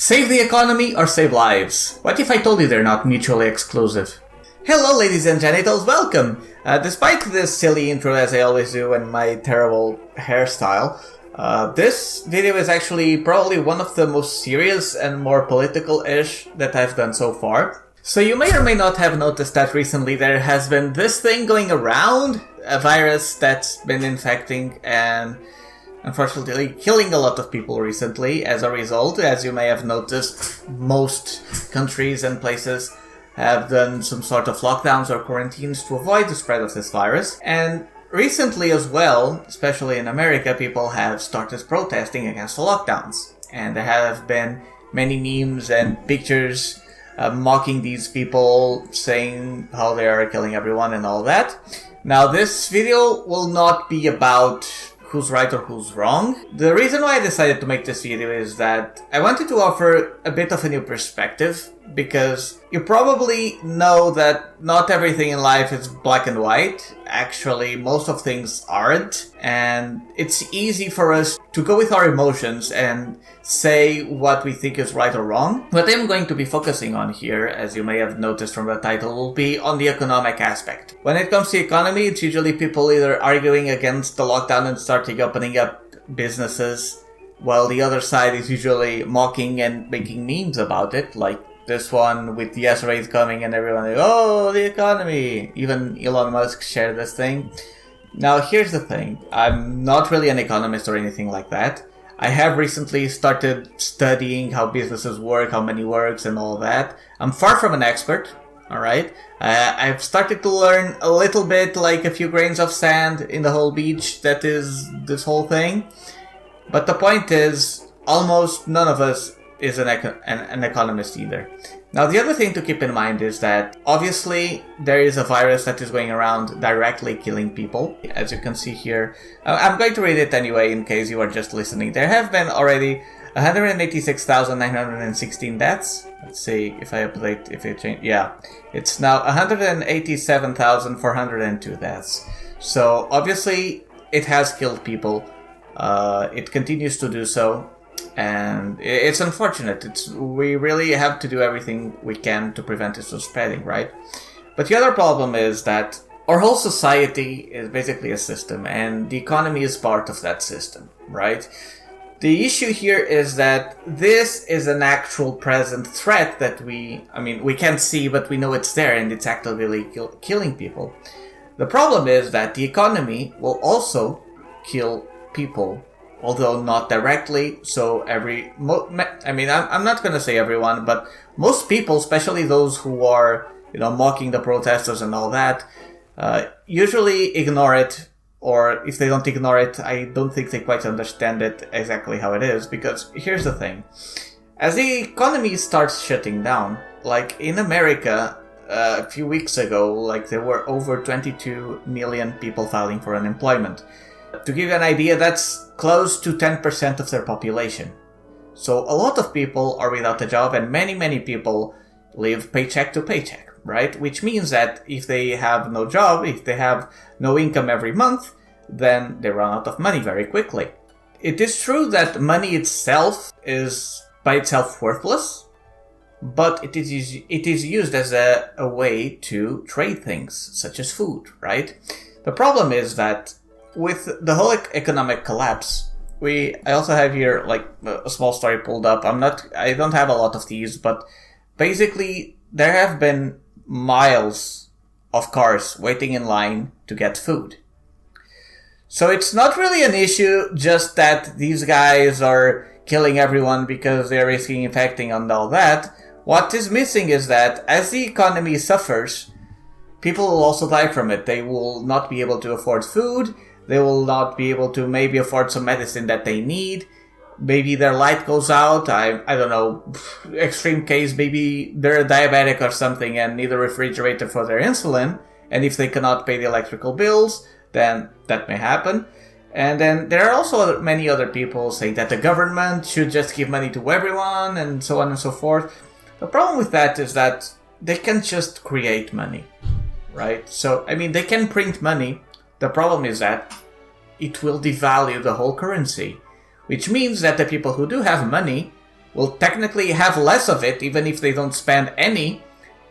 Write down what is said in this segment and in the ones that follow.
Save the economy or save lives? What if I told you they're not mutually exclusive? Hello ladies and genitals, welcome! Despite this silly intro as I always do and my terrible hairstyle, this video is actually probably one of the most serious and more political-ish that I've done so far. So you may or may not have noticed that recently there has been this thing going around, a virus that's been infecting and unfortunately killing a lot of people recently. As a result, as you may have noticed, most countries and places have done some sort of lockdowns or quarantines to avoid the spread of this virus. And recently as well, especially in America, people have started protesting against the lockdowns. And there have been many memes and pictures mocking these people, saying how they are killing everyone and all that. Now, this video will not be about who's right or who's wrong. The reason why I decided to make this video is that I wanted to offer a bit of a new perspective, because you probably know that not everything in life is black and white. Actually, most of things aren't, and it's easy for us to go with our emotions and say what we think is right or wrong. What I'm going to be focusing on here, as you may have noticed from the title, will be on the economic aspect. When it comes to economy, it's usually people either arguing against the lockdown and starting opening up businesses, while the other side is usually mocking and making memes about it, like this one with the S rays coming and everyone like, oh, the economy. Even Elon Musk shared this thing. Now, here's the thing. I'm not really an economist or anything like that. I have recently started studying how businesses work, how money works, and all that. I'm far from an expert, alright? I've started to learn a little bit, like a few grains of sand in the whole beach that is this whole thing. But the point is, almost none of us is an economist either. Now, the other thing to keep in mind is that obviously there is a virus that is going around directly killing people. As you can see here, I'm going to read it anyway in case you are just listening. There have been already 186,916 deaths. Let's see if I update, if it change. Yeah, it's now 187,402 deaths. So obviously it has killed people. It continues to do so. And it's unfortunate. We really have to do everything we can to prevent it from spreading, right? But the other problem is that our whole society is basically a system, and the economy is part of that system, right? The issue here is that this is an actual present threat that we can't see, but we know it's there and it's actively killing people. The problem is that the economy will also kill people, although not directly. So I'm not going to say everyone, but most people, especially those who are, mocking the protesters and all that, usually ignore it. Or if they don't ignore it, I don't think they quite understand it exactly how it is. Because here's the thing. As the economy starts shutting down, like in America, a few weeks ago, like there were over 22 million people filing for unemployment. To give you an idea, that's close to 10% of their population. So a lot of people are without a job, and many people live paycheck to paycheck, right? Which means that if they have no job, if they have no income every month, then they run out of money very quickly. It is true that money itself is by itself worthless, but it is used as a way to trade things, such as food, right? The problem is that with the whole economic collapse, I also have here like a small story pulled up. I don't have a lot of these, but basically there have been miles of cars waiting in line to get food. So it's not really an issue just that these guys are killing everyone because they're risking infecting and all that. What is missing is that as the economy suffers, people will also die from it. They will not be able to afford food. They will not be able to maybe afford some medicine that they need. Maybe their light goes out. I don't know. Extreme case, maybe they're a diabetic or something and need a refrigerator for their insulin. And if they cannot pay the electrical bills, then that may happen. And then there are also many other people saying that the government should just give money to everyone and so on and so forth. The problem with that is that they can just create money, right? So, they can print money. The problem is that it will devalue the whole currency, which means that the people who do have money will technically have less of it even if they don't spend any,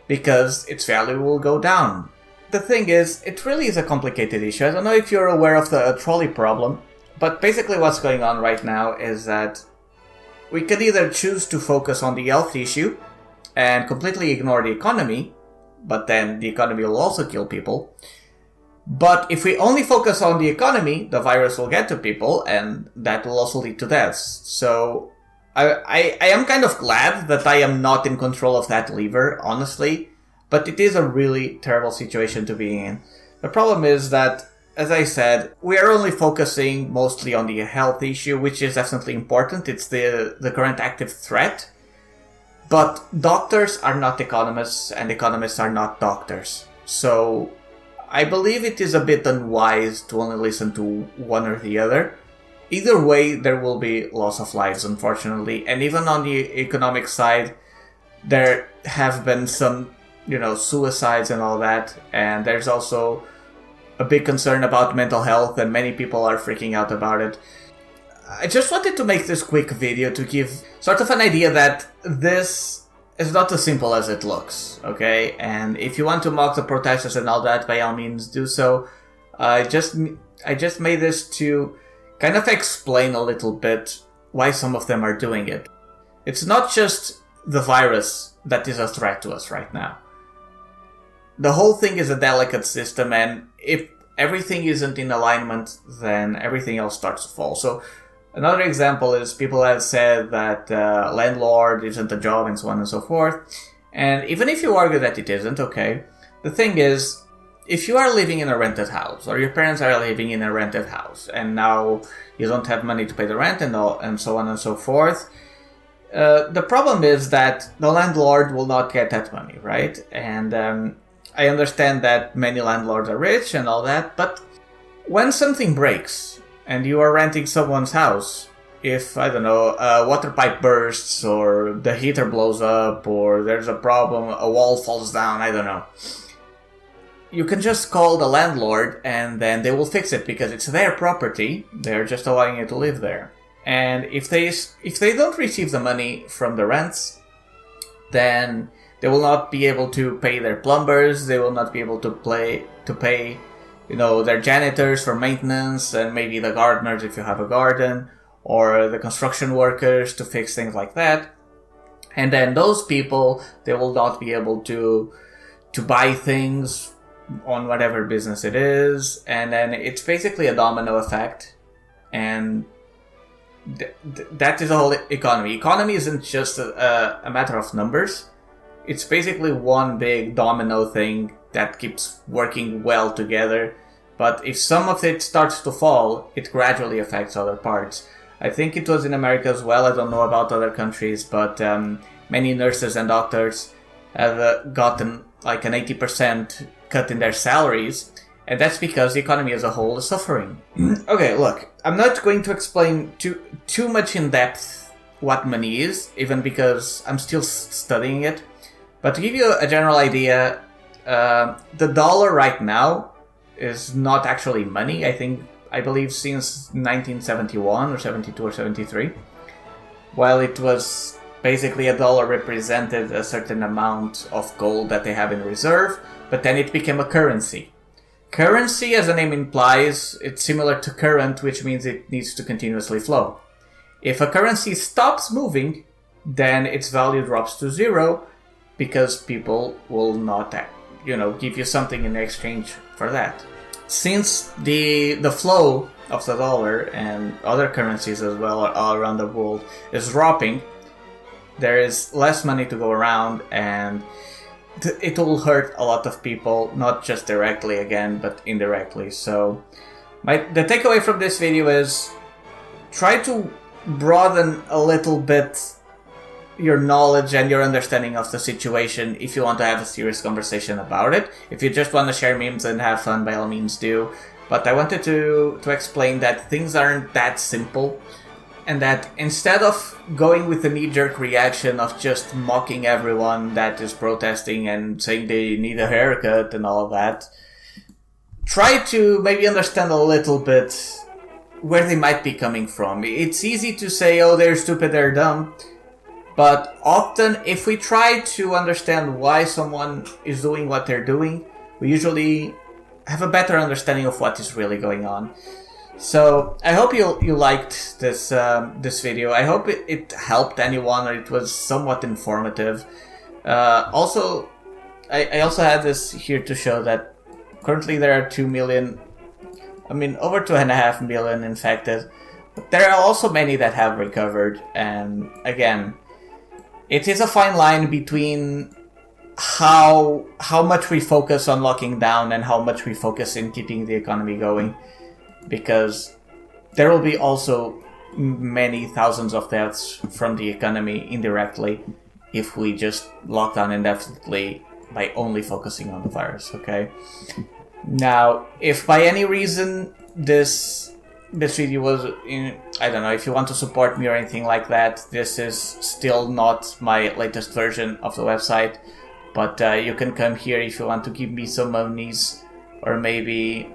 because its value will go down. The thing is, it really is a complicated issue. I don't know if you're aware of the trolley problem, but basically what's going on right now is that we could either choose to focus on the health issue and completely ignore the economy, but then the economy will also kill people. But if we only focus on the economy, the virus will get to people, and that will also lead to deaths. So I am kind of glad that I am not in control of that lever, honestly, but it is a really terrible situation to be in. The problem is that, as I said, we are only focusing mostly on the health issue, which is definitely important. It's the current active threat. But doctors are not economists, and economists are not doctors. So I believe it is a bit unwise to only listen to one or the other. Either way, there will be loss of lives, unfortunately. And even on the economic side, there have been some, suicides and all that. And there's also a big concern about mental health, and many people are freaking out about it. I just wanted to make this quick video to give sort of an idea that this is not as simple as it looks, okay? And if you want to mock the protesters and all that, by all means do so. I just made this to kind of explain a little bit why some of them are doing it. It's not just the virus that is a threat to us right now. The whole thing is a delicate system, and if everything isn't in alignment, then everything else starts to fall. So another example is people have said that landlord isn't a job and so on and so forth. And even if you argue that it isn't, okay, the thing is, if you are living in a rented house, or your parents are living in a rented house, and now you don't have money to pay the rent and so on and so forth, the problem is that the landlord will not get that money, right? And I understand that many landlords are rich and all that, but when something breaks and you are renting someone's house, if, I don't know, a water pipe bursts or the heater blows up or there's a problem, a wall falls down, I don't know, you can just call the landlord and then they will fix it because it's their property. They're just allowing you to live there. And if they don't receive the money from the rents, then they will not be able to pay their plumbers, they will not be able to pay, their janitors for maintenance, and maybe the gardeners if you have a garden, or the construction workers to fix things like that. And then those people, they will not be able to buy things on whatever business it is, and then it's basically a domino effect, and that is the whole economy. Economy isn't just a matter of numbers. It's basically one big domino thing that keeps working well together. But if some of it starts to fall, it gradually affects other parts. I think it was in America as well. I don't know about other countries, but many nurses and doctors have gotten like an 80% cut in their salaries. And that's because the economy as a whole is suffering. Okay, look, I'm not going to explain too much in depth what money is, even because I'm still studying it. But to give you a general idea, the dollar right now is not actually money. I believe since 1971 or 72 or 73. While it was basically a dollar represented a certain amount of gold that they have in reserve, but then it became a currency. Currency, as the name implies, it's similar to current, which means it needs to continuously flow. If a currency stops moving, then its value drops to zero, because people will not, give you something in exchange for that. Since the flow of the dollar and other currencies as well all around the world is dropping, there is less money to go around, and it will hurt a lot of people, not just directly again, but indirectly. So the takeaway from this video is try to broaden a little bit your knowledge and your understanding of the situation if you want to have a serious conversation about it. If you just want to share memes and have fun, by all means do. But I wanted to explain that things aren't that simple, and that instead of going with the knee-jerk reaction of just mocking everyone that is protesting and saying they need a haircut and all of that, try to maybe understand a little bit where they might be coming from. It's easy to say, oh, they're stupid, they're dumb. But often, if we try to understand why someone is doing what they're doing, we usually have a better understanding of what is really going on. So I hope you liked this video. I hope it helped anyone, or it was somewhat informative. Also, I also had this here to show that currently there are 2 million, over 2.5 million infected. But there are also many that have recovered, and again, it is a fine line between how much we focus on locking down and how much we focus in keeping the economy going, because there will be also many thousands of deaths from the economy indirectly if we just lock down indefinitely by only focusing on the virus, okay? Now, if by any reason this video was I don't know, if you want to support me or anything like that, this is still not my latest version of the website, but you can come here if you want to give me some monies, or maybe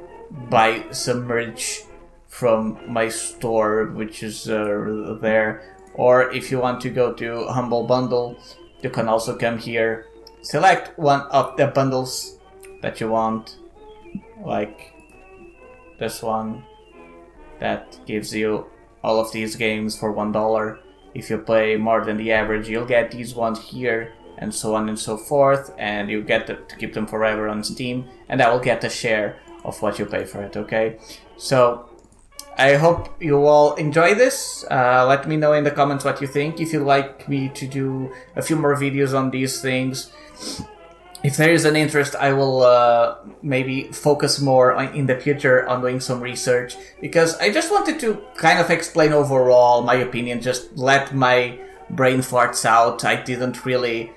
buy some merch from my store, which is there. Or if you want to go to Humble Bundle, you can also come here, select one of the bundles that you want, like this one that gives you all of these games for $1. If you play more than the average, you'll get these ones here, and so on and so forth, and you get to keep them forever on Steam, and I will get a share of what you pay for it, okay? So I hope you all enjoy this. Let me know in the comments what you think. If you'd like me to do a few more videos on these things, if there is an interest, I will maybe focus more in the future on doing some research, because I just wanted to kind of explain overall my opinion, just let my brain farts out. I didn't really,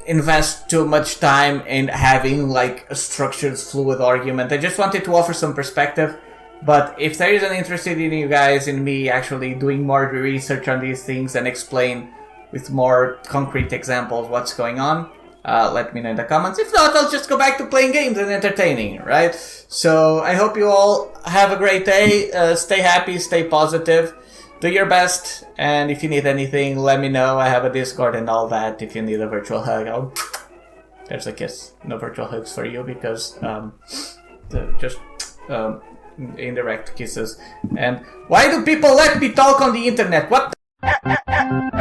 invest too much time in having like a structured, fluid argument. I just wanted to offer some perspective. But if there is an interest in you guys, in me actually doing more research on these things and explain with more concrete examples what's going on, let me know in the comments. If not, I'll just go back to playing games and entertaining, right? So I hope you all have a great day. Stay happy, stay positive, do your best, and if you need anything, let me know. I have a Discord and all that. If you need a virtual hug, there's a kiss. No virtual hugs for you, because indirect kisses. And why do people let me talk on the internet? What the